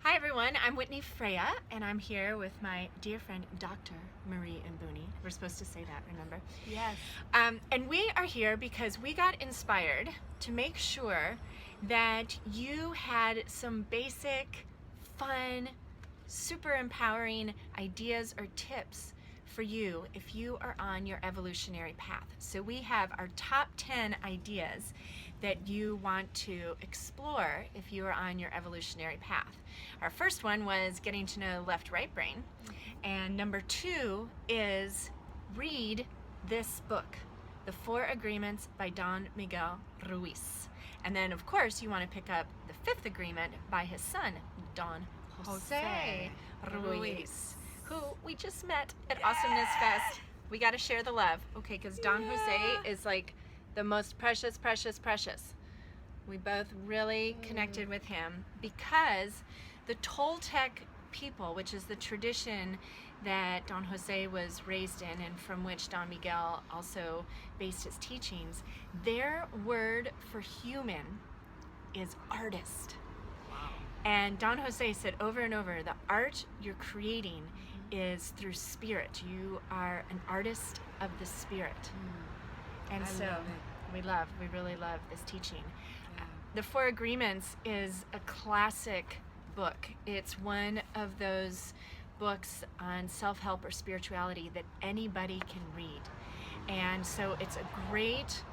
Hi everyone, I'm Whitney Freya, and I'm here with my dear friend Dr. Marie and Booney. We're supposed to say that, remember? Yes. And we are here because we got inspired to make sure that you had some basic, fun, super empowering ideas or tips for you if you are on your evolutionary path. So we have our top 10 ideas that you want to explore if you are on your evolutionary path. Our first one was getting to know left-right brain. And number 2 is read this book, The 4 Agreements by Don Miguel Ruiz. And then of course you want to pick up the 5th agreement by his son, Don Jose Ruiz, who we just met at Awesomeness Fest. We got to share the love, okay, because Don Jose is like the most precious. We both really connected with him because the Toltec people, which is the tradition that Don Jose was raised in and from which Don Miguel also based his teachings, their word for human is artist. And Don Jose said over and over, the art you're creating is through spirit. You are an artist of the spirit. And so we really love this teaching. Yeah. The 4 Agreements is a classic book. It's one of those books on self-help or spirituality that anybody can read. And so it's a great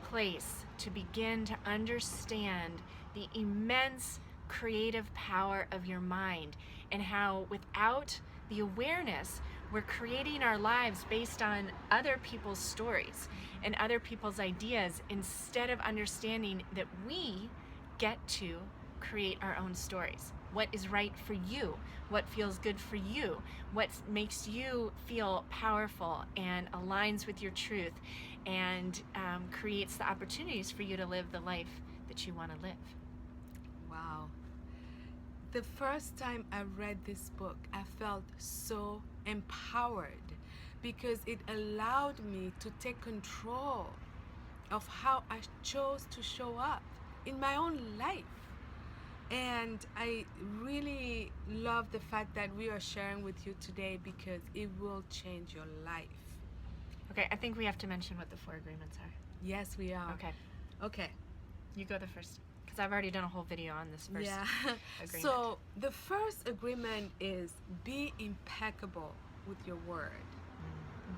place to begin to understand the immense creative power of your mind and how without the awareness we're creating our lives based on other people's stories and other people's ideas instead of understanding that we get to create our own stories. What is right for you? What feels good for you? What makes you feel powerful and aligns with your truth and creates the opportunities for you to live the life that you want to live. Wow. The first time I read this book, I felt so empowered because it allowed me to take control of how I chose to show up in my own life. And I really love the fact that we are sharing with you today because it will change your life. Okay, I think we have to mention what the 4 agreements are. Yes, we are. Okay. You go the first, because I've already done a whole video on this first agreement. So the first agreement is be impeccable with your word.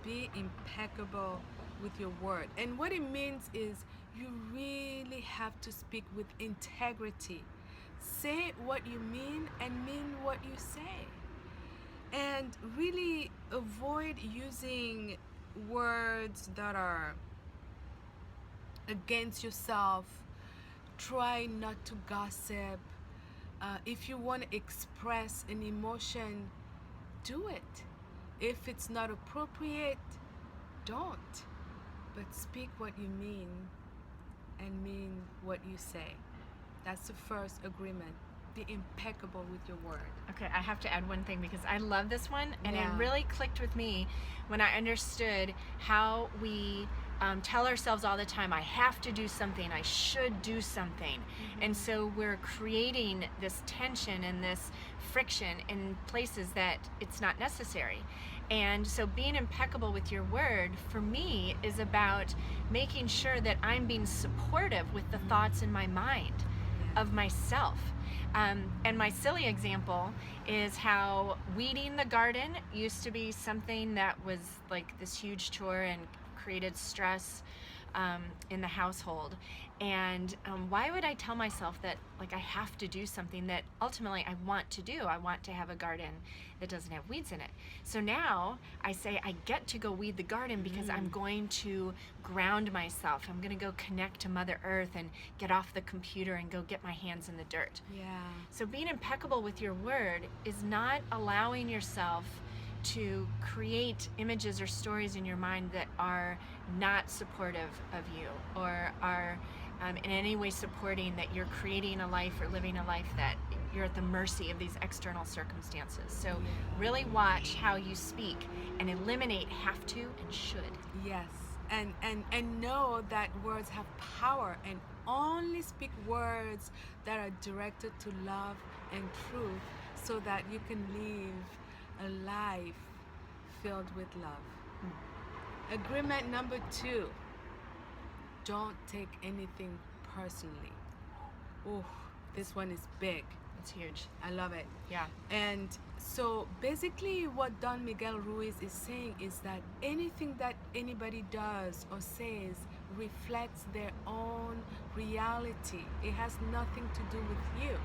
Be impeccable with your word. And what it means is you really have to speak with integrity. Say what you mean and mean what you say. And really avoid using words that are against yourself. Try not to gossip. If you want to express an emotion, do it. If it's not appropriate, don't. But speak what you mean and mean what you say. That's the first agreement. Be impeccable with your word. Okay, I have to add one thing because I love this one and Yeah. it really clicked with me when I understood how we tell ourselves all the time, I have to do something, I should do something. And so we're creating this tension and this friction in places that it's not necessary. And so being impeccable with your word for me is about making sure that I'm being supportive with the thoughts in my mind of myself. And my silly example is how weeding the garden used to be something that was like this huge chore and created stress in the household. And why would I tell myself that like I have to do something that ultimately I want to do? I want to have a garden that doesn't have weeds in it. So now I say I get to go weed the garden because I'm going to ground myself. I'm going to go connect to Mother Earth and get off the computer and go get my hands in the dirt. Yeah. So being impeccable with your word is not allowing yourself to create images or stories in your mind that are not supportive of you or are in any way supporting that you're creating a life or living a life that you're at the mercy of these external circumstances. So really watch how you speak and eliminate have to and should. Yes. And know that words have power and only speak words that are directed to love and truth so that you can live a life filled with love. Agreement number 2, don't take anything personally. Oh, this one is big. It's huge. I love it. Yeah. And so basically what Don Miguel Ruiz is saying is that anything that anybody does or says reflects their own reality. It has nothing to do with you.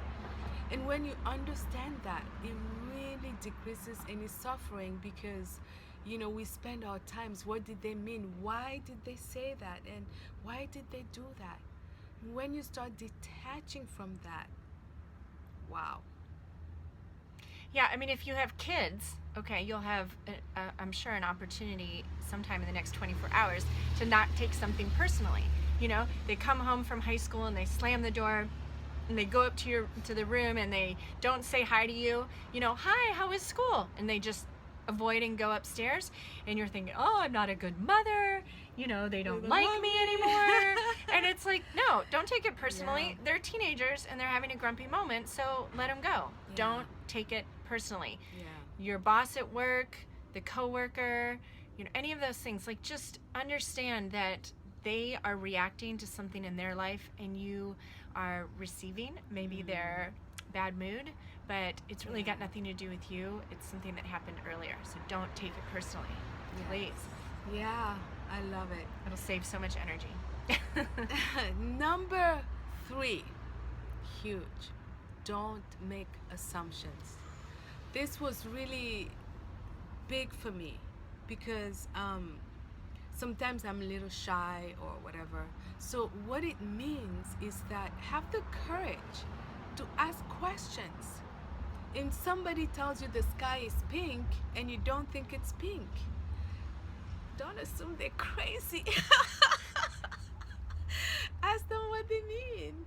And when you understand that, it really decreases any suffering, because we spend our times, what did they mean? Why did they say that? And why did they do that? When you start detaching from that, wow. Yeah, I mean, if you have kids, okay, you'll have, I'm sure, an opportunity sometime in the next 24 hours to not take something personally. They come home from high school and they slam the door and they go up to the room and they don't say hi to you. Hi, how was school? And they just avoid and go upstairs, and you're thinking, oh, I'm not a good mother. They don't like me anymore. And it's like, no, don't take it personally. Yeah. They're teenagers and they're having a grumpy moment, so let them go. Yeah. Don't take it personally. Yeah. Your boss at work, the coworker, any of those things, like, just understand that they are reacting to something in their life and you are receiving maybe their bad mood, but it's really got nothing to do with you. It's something that happened earlier, so don't take it personally. Yes. Please. Yeah, I love it. It'll save so much energy. Number 3, huge. Don't make assumptions. This was really big for me because sometimes I'm a little shy or whatever. So what it means is that have the courage to ask questions. If somebody tells you the sky is pink and you don't think it's pink, don't assume they're crazy. Ask them what they mean.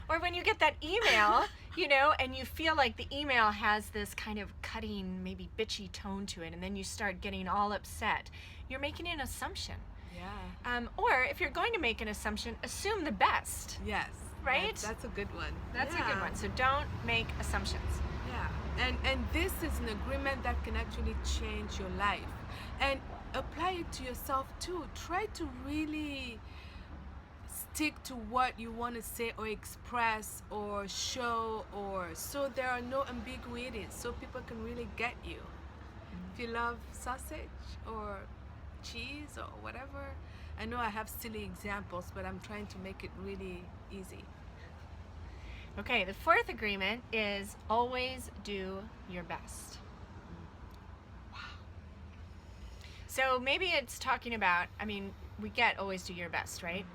Or when you get that email, and you feel like the email has this kind of cutting, maybe bitchy tone to it, and then you start getting all upset, you're making an assumption. Yeah. Or if you're going to make an assumption, assume the best. Yes. Right? That's a good one. That's a good one. So don't make assumptions. Yeah. And this is an agreement that can actually change your life. And apply it to yourself too. Try to really stick to what you want to say or express or show, or so there are no ambiguities, so people can really get you. If you love sausage or cheese or whatever, I know I have silly examples, but I'm trying to make it really easy. Okay, the 4th agreement is always do your best. Wow. So maybe it's talking about, we get always do your best, right?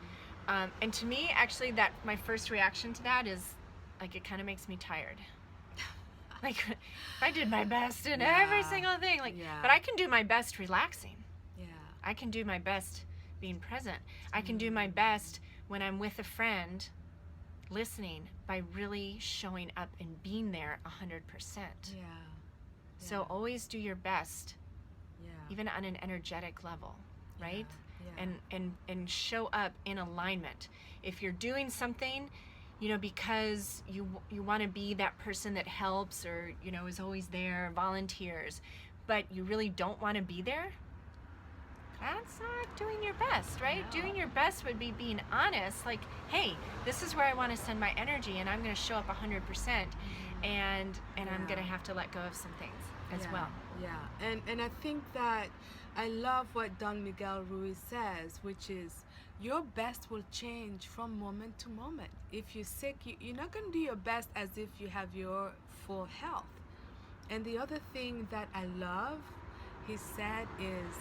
And to me, actually, that my first reaction to that is, like, it kind of makes me tired. Like, I did my best in every single thing. But I can do my best relaxing. Yeah. I can do my best being present. I can do my best when I'm with a friend, listening, by really showing up and being there 100%. Yeah. So always do your best, Yeah. even on an energetic level, right? Yeah. And show up in alignment. If you're doing something, because you want to be that person that helps or, is always there, volunteers, but you really don't want to be there, that's not doing your best, right? No. Doing your best would be being honest, like, hey, this is where I want to send my energy and I'm going to show up 100%, and I'm going to have to let go of some things as well. Yeah. And I think that I love what Don Miguel Ruiz says, which is your best will change from moment to moment. If you're sick, you're not going to do your best as if you have your full health. And the other thing that I love, he said, is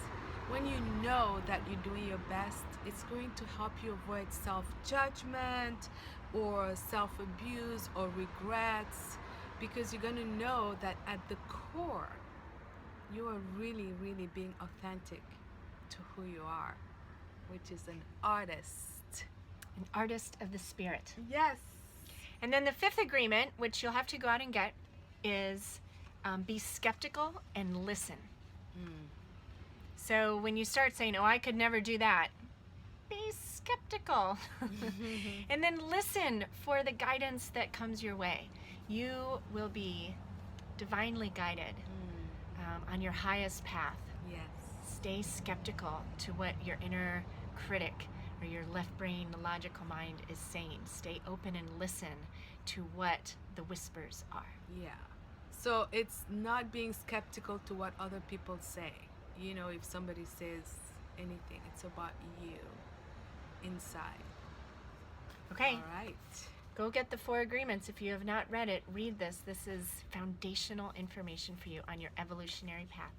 when you know that you're doing your best, it's going to help you avoid self-judgment or self-abuse or regrets, because you're going to know that at the core, you are really, really being authentic to who you are, which is an artist. An artist of the spirit. Yes. And then the 5th agreement, which you'll have to go out and get, is be skeptical and listen. So when you start saying, oh, I could never do that, be skeptical. And then listen for the guidance that comes your way. you will be divinely guided on your highest path. Yes. Stay skeptical to what your inner critic or your left brain, the logical mind is saying. Stay open and listen to what the whispers are. Yeah. So it's not being skeptical to what other people say. You know, if somebody says anything, it's about you inside. Okay, All right. go get the 4 Agreements. If you have not read it, read this. This is foundational information for you on your evolutionary path.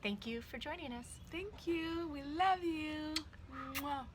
Thank you for joining us. Thank you. We love you. Mwah.